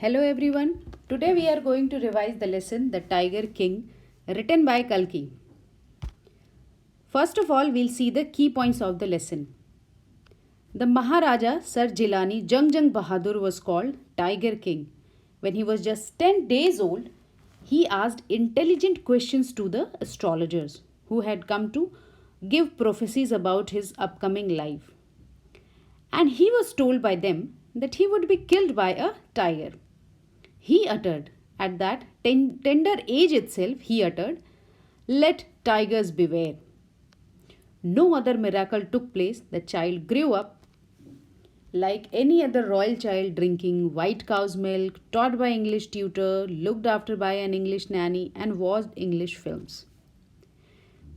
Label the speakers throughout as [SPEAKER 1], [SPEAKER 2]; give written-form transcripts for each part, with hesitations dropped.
[SPEAKER 1] Hello everyone. Today we are going to revise the lesson The Tiger King written by Kalki. First of all, we'll see the key points of the lesson. The Maharaja Sir Jilani Jung Bahadur was called Tiger King. When he was just 10 days old, he asked intelligent questions to the astrologers who had come to give prophecies about his upcoming life. And he was told by them that he would be killed by a tiger. He uttered, at that tender age itself, he uttered, "Let tigers beware." No other miracle took place. The child grew up like any other royal child, drinking white cow's milk, taught by English tutor, looked after by an English nanny, and watched English films.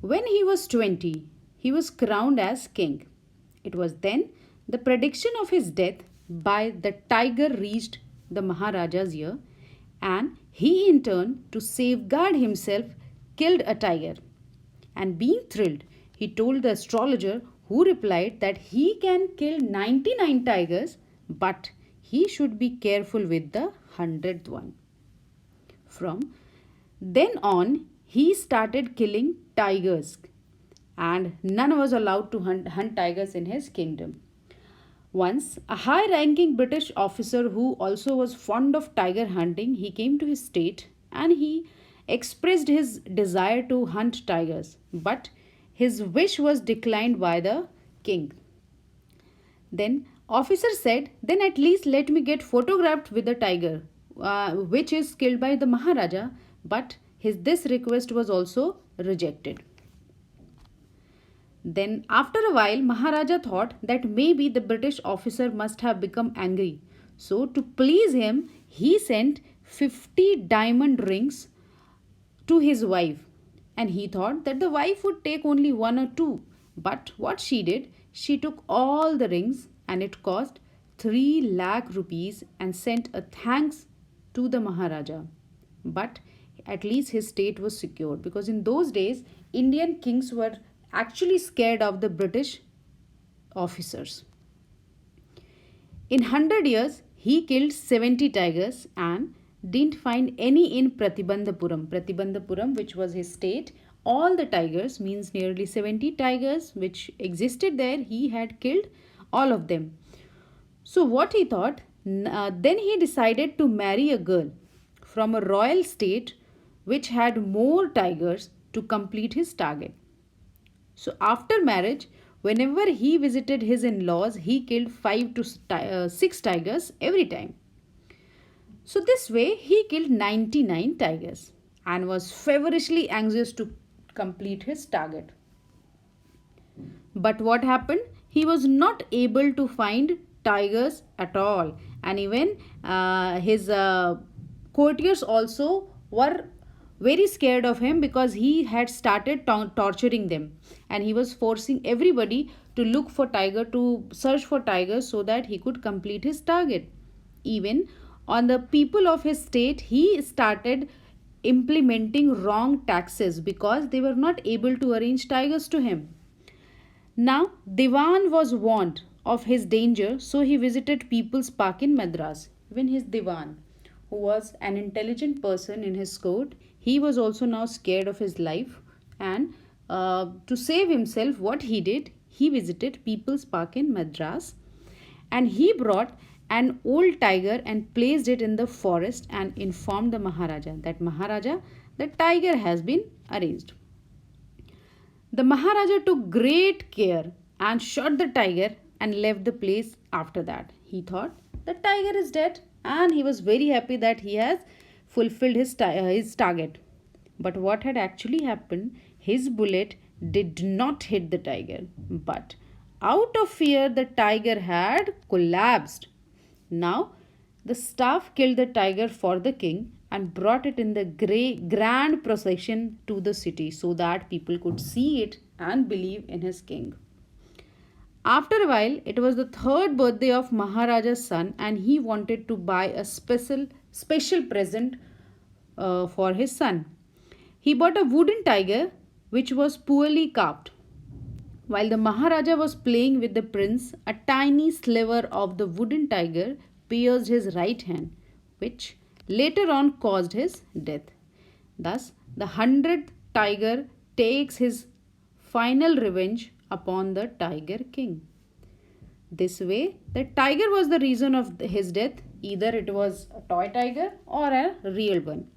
[SPEAKER 1] When he was 20, he was crowned as king. It was then the prediction of his death by the tiger reached the Maharaja's ear, and he, in turn, to safeguard himself, killed a tiger. And being thrilled, he told the astrologer, who replied that he can kill 99 tigers, but he should be careful with the 100th one. From then on, he started killing tigers, and none was allowed to hunt tigers in his kingdom. Once, a high ranking British officer who also was fond of tiger hunting, he came to his state and he expressed his desire to hunt tigers, but his wish was declined by the king. Then officer said, "Then at least let me get photographed with the tiger, which is killed by the Maharaja." But this request was also rejected. Then, after a while, Maharaja thought that maybe the British officer must have become angry. So, to please him, he sent 50 diamond rings to his wife. And he thought that the wife would take only one or two. But what she did, she took all the rings, and it cost 3 lakh rupees, and sent a thanks to the Maharaja. But at least his state was secured, because in those days, Indian kings were actually scared of the British officers. In 100 years, he killed 70 tigers and didn't find any in Pratibandhapuram. Pratibandhapuram, which was his state, all the tigers, means nearly 70 tigers which existed there, he had killed all of them. So what he thought, then he decided to marry a girl from a royal state which had more tigers to complete his target. So after marriage, whenever he visited his in-laws, he killed 5 to 6 tigers every time. So this way he killed 99 tigers and was feverishly anxious to complete his target. But what happened? He was not able to find tigers at all, and even his courtiers also were very scared of him, because he had started torturing them, and he was forcing everybody to look for tiger, to search for tigers, so that he could complete his target. Even on the people of his state, he started implementing wrong taxes because they were not able to arrange tigers to him. Now Diwan was warned of his danger, so he visited People's Park in Madras. Even his Diwan, who was an intelligent person in his court, he was also now scared of his life, and to save himself, what he did, he visited People's Park in Madras, and he brought an old tiger and placed it in the forest and informed the Maharaja that, "Maharaja, the tiger has been arranged." The Maharaja took great care and shot the tiger and left the place after that. He thought the tiger is dead, and he was very happy that he has fulfilled his target. But what had actually happened, his bullet did not hit the tiger, but out of fear, the tiger had collapsed. Now, the staff killed the tiger for the king and brought it in the grand procession to the city, so that people could see it and believe in his king. After a while, it was the third birthday of Maharaja's son, and he wanted to buy a special present for his son. He bought a wooden tiger which was poorly carved. While the Maharaja was playing with the prince, a tiny sliver of the wooden tiger pierced his right hand, which later on caused his death. Thus, the 100th tiger takes his final revenge upon the Tiger King. This way, the tiger was the reason of his death, either it was a toy tiger or a real one.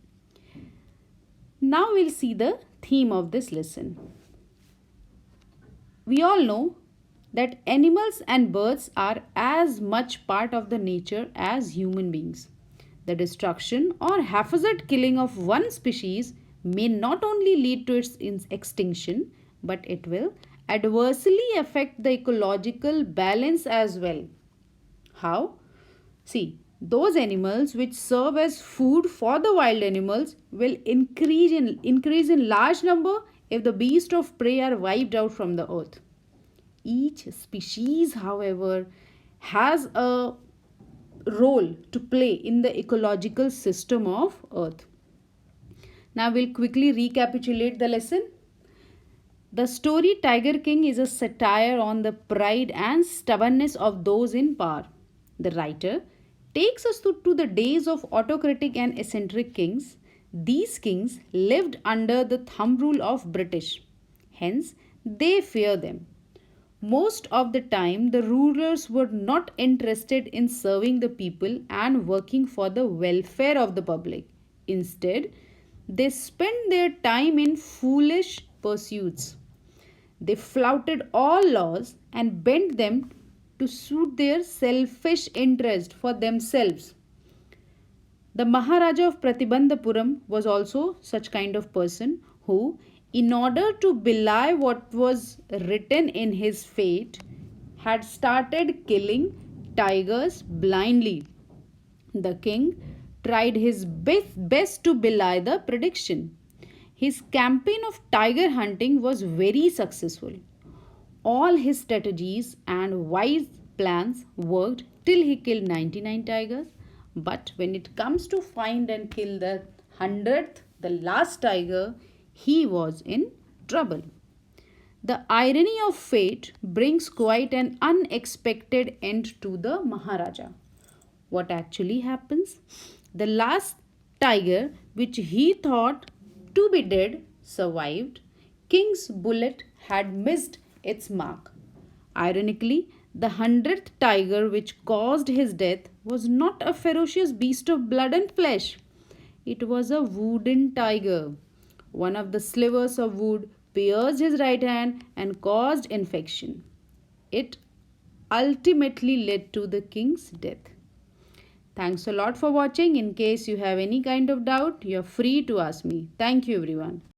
[SPEAKER 1] Now we'll see the theme of this lesson. We all know that animals and birds are as much part of the nature as human beings. The destruction or haphazard killing of one species may not only lead to its extinction, but it will adversely affect the ecological balance as well. How? See, those animals which serve as food for the wild animals will increase in large number if the beasts of prey are wiped out from the earth. Each species, however, has a role to play in the ecological system of earth. Now we'll quickly recapitulate the lesson. The story Tiger King is a satire on the pride and stubbornness of those in power. The writer takes us to the days of autocratic and eccentric kings. These kings lived under the thumb rule of British. Hence, they fear them. Most of the time, the rulers were not interested in serving the people and working for the welfare of the public. Instead, they spent their time in foolish pursuits. They flouted all laws and bent them to suit their selfish interest for themselves. The Maharaja of Pratibandhapuram was also such kind of person who, in order to belie what was written in his fate, had started killing tigers blindly. The king tried his best to belie the prediction. His campaign of tiger hunting was very successful. All his strategies and wise plans worked till he killed 99 tigers. But when it comes to find and kill the 100th, the last tiger, he was in trouble. The irony of fate brings quite an unexpected end to the Maharaja. What actually happens? The last tiger, which he thought to be dead, survived. King's bullet had missed its mark. Ironically, the 100th tiger which caused his death was not a ferocious beast of blood and flesh. It was a wooden tiger. One of the slivers of wood pierced his right hand and caused infection. It ultimately led to the king's death. Thanks a lot for watching. In case you have any kind of doubt, you are free to ask me. Thank you, everyone.